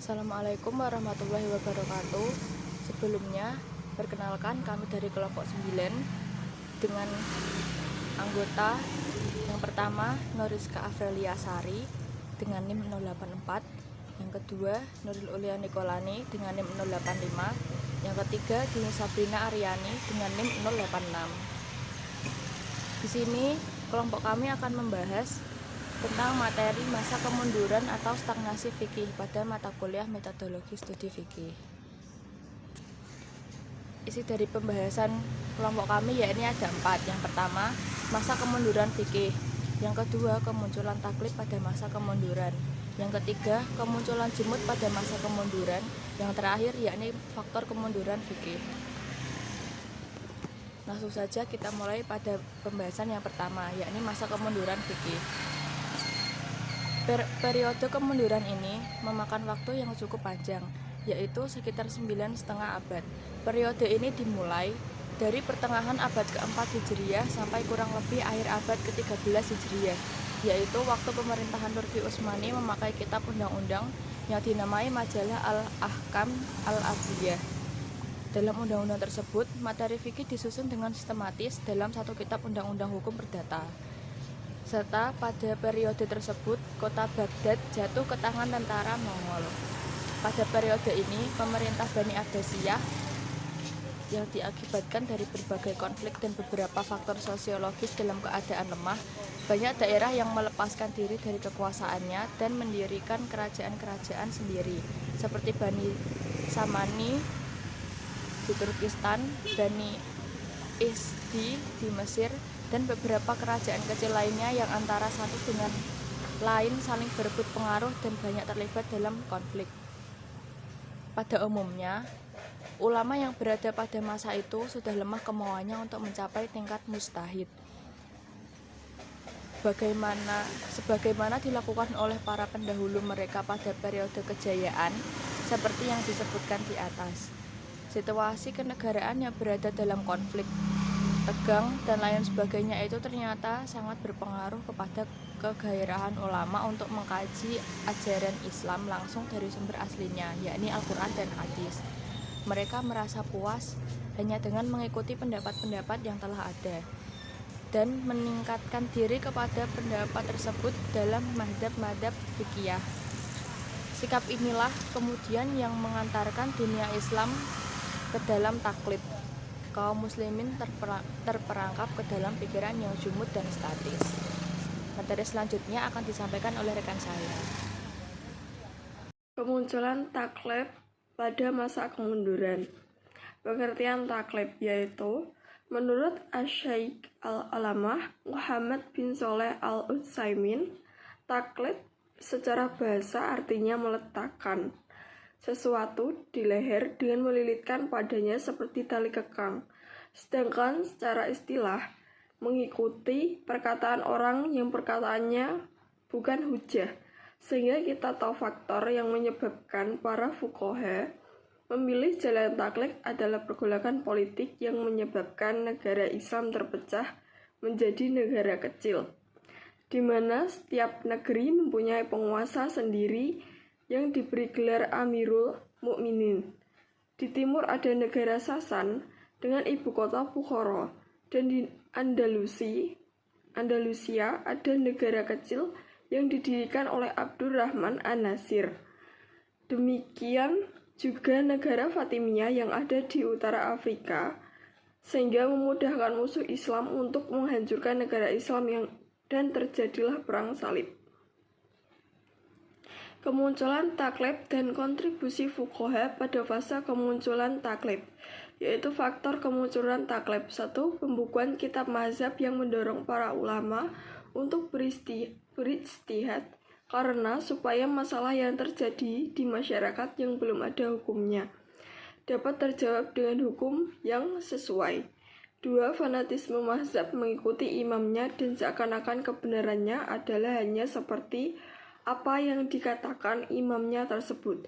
Assalamualaikum warahmatullahi wabarakatuh. Sebelumnya, perkenalkan kami dari kelompok 9 dengan anggota yang pertama Noriska Afrelia Sari dengan NIM 084, yang kedua Nuril Ulia Nikolani dengan NIM 085, yang ketiga Dini Sabrina Aryani dengan NIM 086. Di sini kelompok kami akan membahas tentang materi masa kemunduran atau stagnasi fikih pada mata kuliah metodologi studi fikih. Isi dari pembahasan kelompok kami yakni ada 4. Yang pertama, masa kemunduran fikih. Yang kedua, kemunculan taklid pada masa kemunduran. Yang ketiga, kemunculan jumud pada masa kemunduran. Yang terakhir yakni faktor kemunduran fikih. Langsung saja kita mulai pada pembahasan yang pertama, yakni masa kemunduran fikih. Periode kemunduran ini memakan waktu yang cukup panjang, yaitu sekitar 9,5 abad. Periode ini dimulai dari pertengahan abad ke-4 Hijriah sampai kurang lebih akhir abad ke-13 Hijriah, yaitu waktu pemerintahan Turki Utsmani memakai kitab undang-undang yang dinamai Majalah Al-Ahkam Al-Adliyah. Dalam undang-undang tersebut, materi fikih disusun dengan sistematis dalam satu kitab undang-undang hukum perdata. Serta pada periode tersebut, kota Baghdad jatuh ke tangan tentara Mongol. Pada periode ini, pemerintah Bani Abbasiyah yang diakibatkan dari berbagai konflik dan beberapa faktor sosiologis dalam keadaan lemah, banyak daerah yang melepaskan diri dari kekuasaannya dan mendirikan kerajaan-kerajaan sendiri, seperti Bani Samani di Turkistan, Bani Izdi di Mesir, dan beberapa kerajaan kecil lainnya yang antara satu dengan lain saling berebut pengaruh dan banyak terlibat dalam konflik. Pada umumnya, ulama yang berada pada masa itu sudah lemah kemauannya untuk mencapai tingkat mujtahid. Sebagaimana dilakukan oleh para pendahulu mereka pada periode kejayaan, seperti yang disebutkan di atas. Situasi kenegaraan yang berada dalam konflik, tegang, dan lain sebagainya itu ternyata sangat berpengaruh kepada kegairahan ulama untuk mengkaji ajaran Islam langsung dari sumber aslinya, yakni Al-Quran dan Hadis. Mereka merasa puas hanya dengan mengikuti pendapat-pendapat yang telah ada dan meningkatkan diri kepada pendapat tersebut dalam madhab-madhab fikih. Sikap inilah kemudian yang mengantarkan dunia Islam ke dalam taklid. Kaum muslimin terperangkap ke dalam pikiran yang jumud dan statis. Materi selanjutnya akan disampaikan oleh rekan saya. Kemunculan taklid pada masa kemunduran. Pengertian taklid yaitu menurut Asy-Syaikh Al-Alamah Muhammad bin Shaleh Al-Utsaimin, taklid secara bahasa artinya meletakkan sesuatu di leher dengan melilitkan padanya seperti tali kekang. Sedangkan secara istilah, mengikuti perkataan orang yang perkataannya bukan hujah, sehingga kita tahu faktor yang menyebabkan para fuqaha memilih jalan taklid adalah pergolakan politik yang menyebabkan negara Islam terpecah menjadi negara kecil, di mana setiap negeri mempunyai penguasa sendiri yang diberi gelar Amirul Mukminin. Di timur ada negara Sasan dengan ibu kota Bukhara, dan di Andalusia ada negara kecil yang didirikan oleh Abdurrahman An-Nasir. Demikian juga negara Fatimiyah yang ada di utara Afrika, sehingga memudahkan musuh Islam untuk menghancurkan negara Islam dan terjadilah perang salib. Kemunculan taklid dan kontribusi fuqaha pada fase kemunculan taklid, yaitu faktor kemunculan taklid. 1. Pembukuan kitab mazhab yang mendorong para ulama untuk berijtihad karena supaya masalah yang terjadi di masyarakat yang belum ada hukumnya dapat terjawab dengan hukum yang sesuai. 2. Fanatisme mazhab mengikuti imamnya dan seakan-akan kebenarannya adalah hanya seperti apa yang dikatakan imamnya tersebut.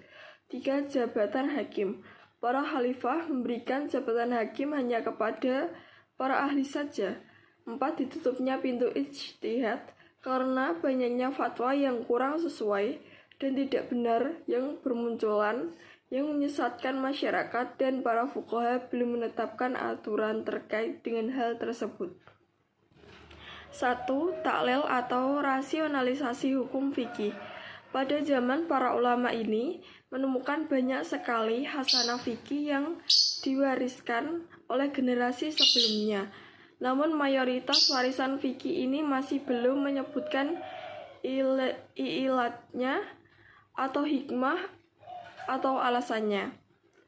3. Jabatan hakim. Para khalifah memberikan jabatan hakim hanya kepada para ahli saja. 4. Ditutupnya pintu ijtihad karena banyaknya fatwa yang kurang sesuai dan tidak benar yang bermunculan yang menyesatkan masyarakat, dan para fuqaha belum menetapkan aturan terkait dengan hal tersebut. 1. Taklil atau rasionalisasi hukum fikih. Pada zaman para ulama ini menemukan banyak sekali hasanah fikih yang diwariskan oleh generasi sebelumnya. Namun mayoritas warisan fikih ini masih belum menyebutkan ilatnya atau hikmah atau alasannya.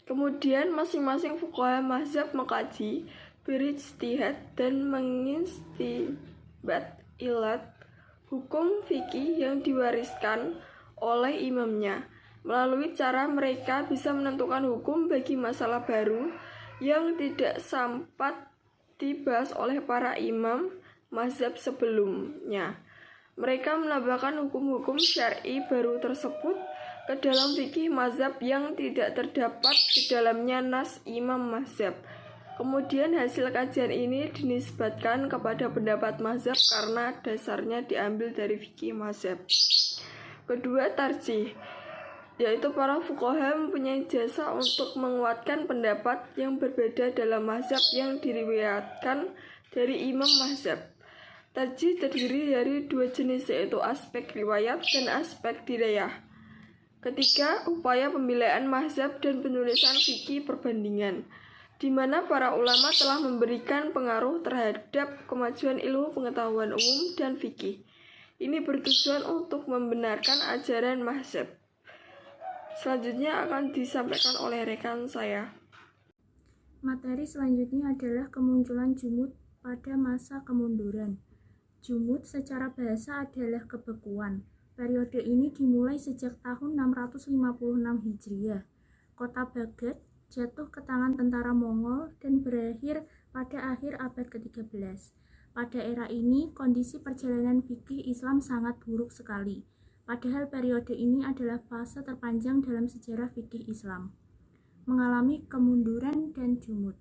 Kemudian masing-masing fuqaha mazhab mengkaji, berijtihad, dan mengistinbat ilat hukum fikih yang diwariskan oleh imamnya. Melalui cara mereka bisa menentukan hukum bagi masalah baru yang tidak sempat dibahas oleh para imam mazhab sebelumnya. Mereka menambahkan hukum-hukum syar'i baru tersebut ke dalam fikih mazhab yang tidak terdapat di dalamnya nas imam mazhab. Kemudian hasil kajian ini dinisbatkan kepada pendapat mazhab karena dasarnya diambil dari fikih mazhab. Kedua, tarjih, yaitu para fuqaha mempunyai jasa untuk menguatkan pendapat yang berbeda dalam mazhab yang diriwayatkan dari imam mazhab. Tarjih terdiri dari dua jenis, yaitu aspek riwayat dan aspek dirayah. Ketiga, upaya pembelaan mazhab dan penulisan fikih perbandingan, di mana para ulama telah memberikan pengaruh terhadap kemajuan ilmu pengetahuan umum dan fikih. Ini bertujuan untuk membenarkan ajaran mazhab. Selanjutnya akan disampaikan oleh rekan saya. Materi selanjutnya adalah kemunculan jumud pada masa kemunduran. Jumud secara bahasa adalah kebekuan. Periode ini dimulai sejak tahun 656 Hijriah. Kota Baghdad jatuh ke tangan tentara Mongol dan berakhir pada akhir abad ke-13. Pada era ini, kondisi perjalanan fikih Islam sangat buruk sekali. Padahal periode ini adalah fase terpanjang dalam sejarah fikih Islam. Mengalami kemunduran dan jumud.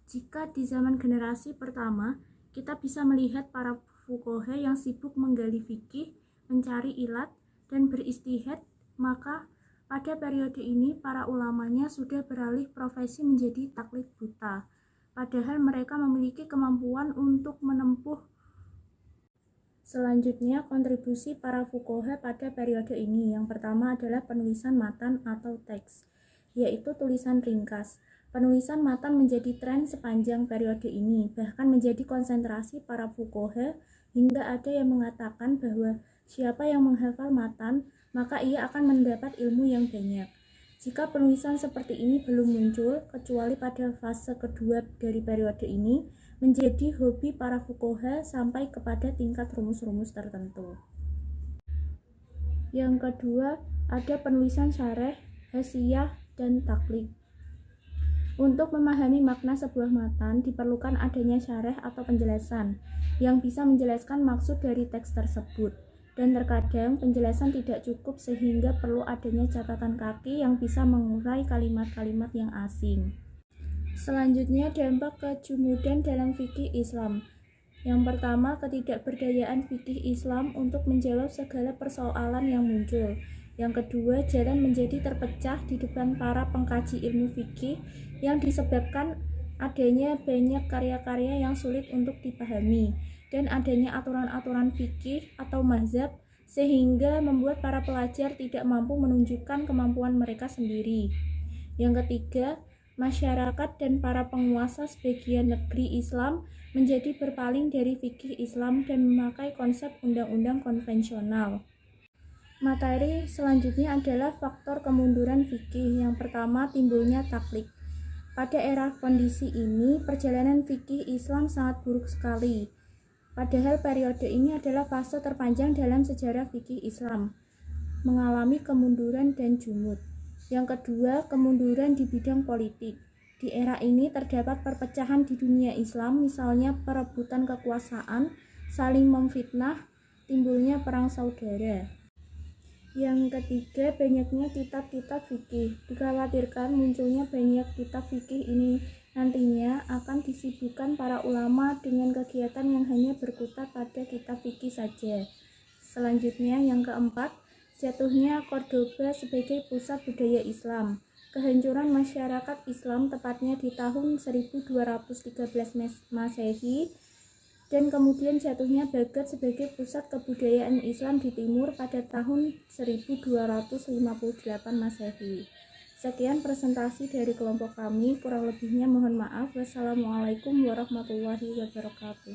Jika di zaman generasi pertama, kita bisa melihat para fuqaha yang sibuk menggali fikih, mencari ilat, dan beristihad, maka pada periode ini para ulamanya sudah beralih profesi menjadi taklid buta. Padahal mereka memiliki kemampuan untuk menempuh. Selanjutnya, kontribusi para fuqaha pada periode ini. Yang pertama adalah penulisan matan atau teks, yaitu tulisan ringkas. Penulisan matan menjadi tren sepanjang periode ini, bahkan menjadi konsentrasi para fuqaha, hingga ada yang mengatakan bahwa siapa yang menghafal matan, maka ia akan mendapat ilmu yang banyak. Jika penulisan seperti ini belum muncul, kecuali pada fase kedua dari periode ini, menjadi hobi para fuqaha sampai kepada tingkat rumus-rumus tertentu. Yang kedua, ada penulisan syarah, hasiyah, dan taklid. Untuk memahami makna sebuah matan, diperlukan adanya syarah atau penjelasan yang bisa menjelaskan maksud dari teks tersebut. Dan terkadang penjelasan tidak cukup sehingga perlu adanya catatan kaki yang bisa mengurai kalimat-kalimat yang asing. Selanjutnya, dampak kejumudan dalam fikih Islam. Yang pertama, ketidakberdayaan fikih Islam untuk menjawab segala persoalan yang muncul. Yang kedua, jalan menjadi terpecah di depan para pengkaji ilmu fikih yang disebabkan adanya banyak karya-karya yang sulit untuk dipahami dan adanya aturan-aturan fikih atau mazhab sehingga membuat para pelajar tidak mampu menunjukkan kemampuan mereka sendiri. Yang ketiga, masyarakat dan para penguasa sebagian negeri Islam menjadi berpaling dari fikih Islam dan memakai konsep undang-undang konvensional. Materi selanjutnya adalah faktor kemunduran fikih. Yang pertama, timbulnya taklid. Pada era kondisi ini, perjalanan fikih Islam sangat buruk sekali. Padahal periode ini adalah fase terpanjang dalam sejarah fikih Islam, mengalami kemunduran dan jumud. Yang kedua, kemunduran di bidang politik. Di era ini terdapat perpecahan di dunia Islam, misalnya perebutan kekuasaan, saling memfitnah, timbulnya perang saudara. Yang ketiga, banyaknya kitab-kitab fikih. Dikhawatirkan munculnya banyak kitab fikih ini nantinya akan disibukkan para ulama dengan kegiatan yang hanya berkutat pada kitab fikih saja. Selanjutnya, yang keempat, jatuhnya Cordoba sebagai pusat budaya Islam, kehancuran masyarakat Islam tepatnya di tahun 1213 Masehi, dan kemudian jatuhnya Baghdad sebagai pusat kebudayaan Islam di timur pada tahun 1258 Masehi. Sekian presentasi dari kelompok kami, kurang lebihnya mohon maaf. Wassalamualaikum warahmatullahi wabarakatuh.